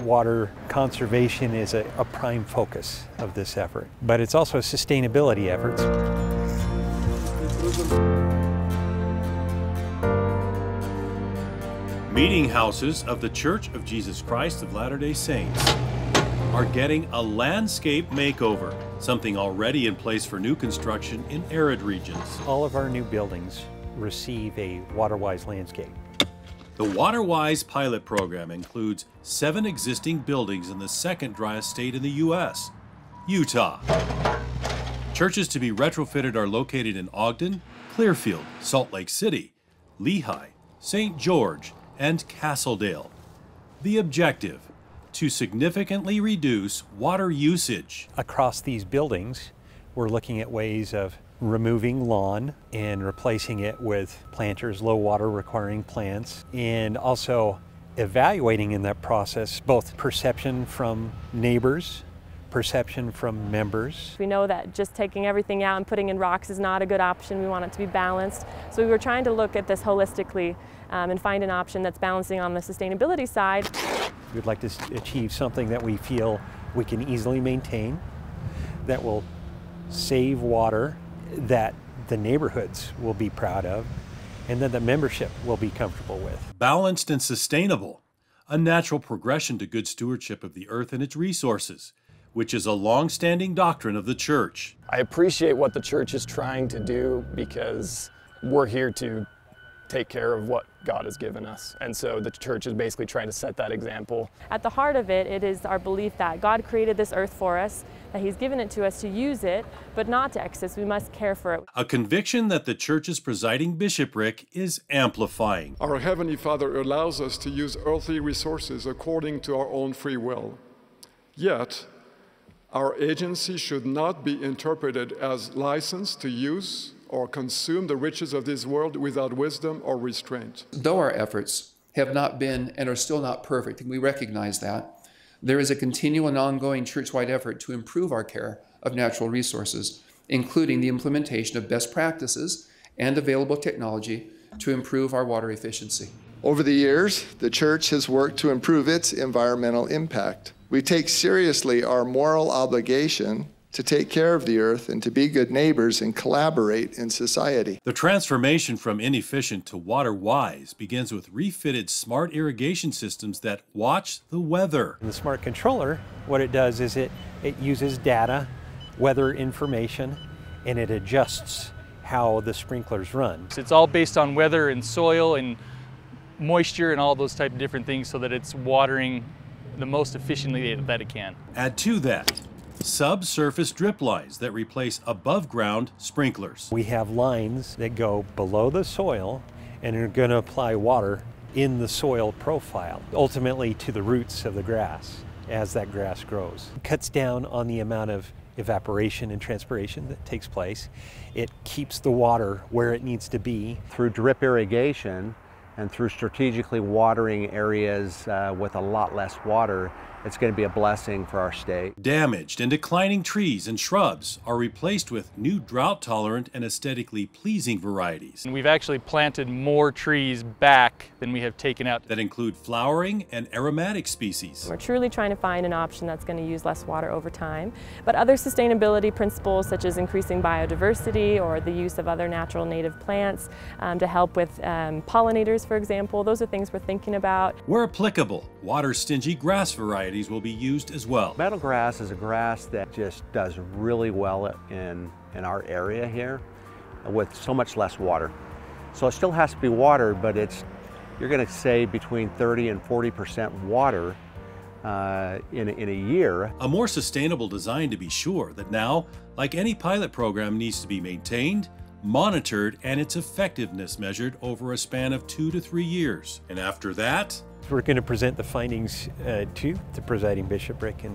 Water conservation is a prime focus of this effort, but it's also a sustainability effort. Meeting houses of the Church of Jesus Christ of Latter-day Saints are getting a landscape makeover, something already in place for new construction in arid regions. All of our new buildings receive a WaterWise landscape. The WaterWise pilot program includes 7 existing buildings in the second driest state in the U.S., Utah. Churches to be retrofitted are located in Ogden, Clearfield, Salt Lake City, Lehi, St. George, and Castledale. The objective: to significantly reduce water usage. Across these buildings, we're looking at ways of removing lawn and replacing it with planters, low water requiring plants, and also evaluating in that process both perception from neighbors, perception from members. We know that just taking everything out and putting in rocks is not a good option. We want it to be balanced. So we were trying to look at this holistically and find an option that's balancing on the sustainability side. We'd like to achieve something that we feel we can easily maintain, that will save water, that the neighborhoods will be proud of, and that the membership will be comfortable with. Balanced and sustainable, a natural progression to good stewardship of the earth and its resources, which is a long-standing doctrine of the church. I appreciate what the church is trying to do because we're here to take care of what God has given us. And so the church is basically trying to set that example. At the heart of it, it is our belief that God created this earth for us, that He's given it to us to use it, but not to excess. We must care for it. A conviction that the church's presiding bishopric is amplifying. Our Heavenly Father allows us to use earthly resources according to our own free will. Yet, our agency should not be interpreted as license to use or consume the riches of this world without wisdom or restraint. Though our efforts have not been and are still not perfect, and we recognize that, there is a continual and ongoing church-wide effort to improve our care of natural resources, including the implementation of best practices and available technology to improve our water efficiency. Over the years, the church has worked to improve its environmental impact. We take seriously our moral obligation to take care of the earth and to be good neighbors and collaborate in society. The transformation from inefficient to water-wise begins with refitted smart irrigation systems that watch the weather. And the smart controller, what it does is it uses data, weather information, and it adjusts how the sprinklers run. It's all based on weather and soil and moisture and all those type of different things so that it's watering the most efficiently that it can. Add to that subsurface drip lines that replace above-ground sprinklers. We have lines that go below the soil and are going to apply water in the soil profile, ultimately to the roots of the grass as that grass grows. It cuts down on the amount of evaporation and transpiration that takes place. It keeps the water where it needs to be. Through drip irrigation and through strategically watering areas with a lot less water, it's going to be a blessing for our state. Damaged and declining trees and shrubs are replaced with new drought-tolerant and aesthetically pleasing varieties. And we've actually planted more trees back than we have taken out. That include flowering and aromatic species. We're truly trying to find an option that's going to use less water over time. But other sustainability principles such as increasing biodiversity or the use of other natural native plants to help with pollinators, for example, those are things we're thinking about. Where applicable, water-stingy grass varieties will be used as well. Meadowgrass is a grass that just does really well in our area here with so much less water. So it still has to be watered, but you're going to save between 30 and 40% water in a year. A more sustainable design, to be sure, that now, like any pilot program, needs to be maintained, monitored, and its effectiveness measured over a span of 2 to 3 years. And after that, we're going to present the findings to the presiding bishopric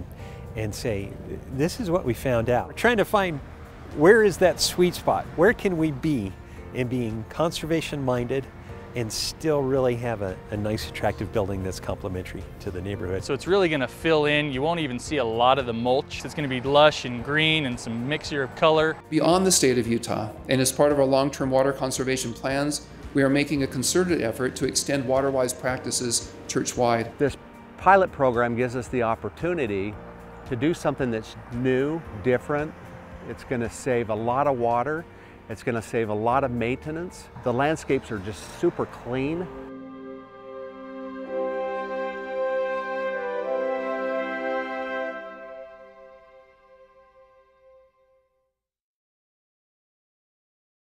and say, this is what we found out. We're trying to find where is that sweet spot? Where can we be in being conservation minded and still really have a nice, attractive building that's complementary to the neighborhood. So it's really going to fill in. You won't even see a lot of the mulch. It's going to be lush and green and some mixture of color. Beyond the state of Utah, and as part of our long-term water conservation plans, we are making a concerted effort to extend WaterWise practices church-wide. This pilot program gives us the opportunity to do something that's new, different. It's going to save a lot of water. It's going to save a lot of maintenance. The landscapes are just super clean.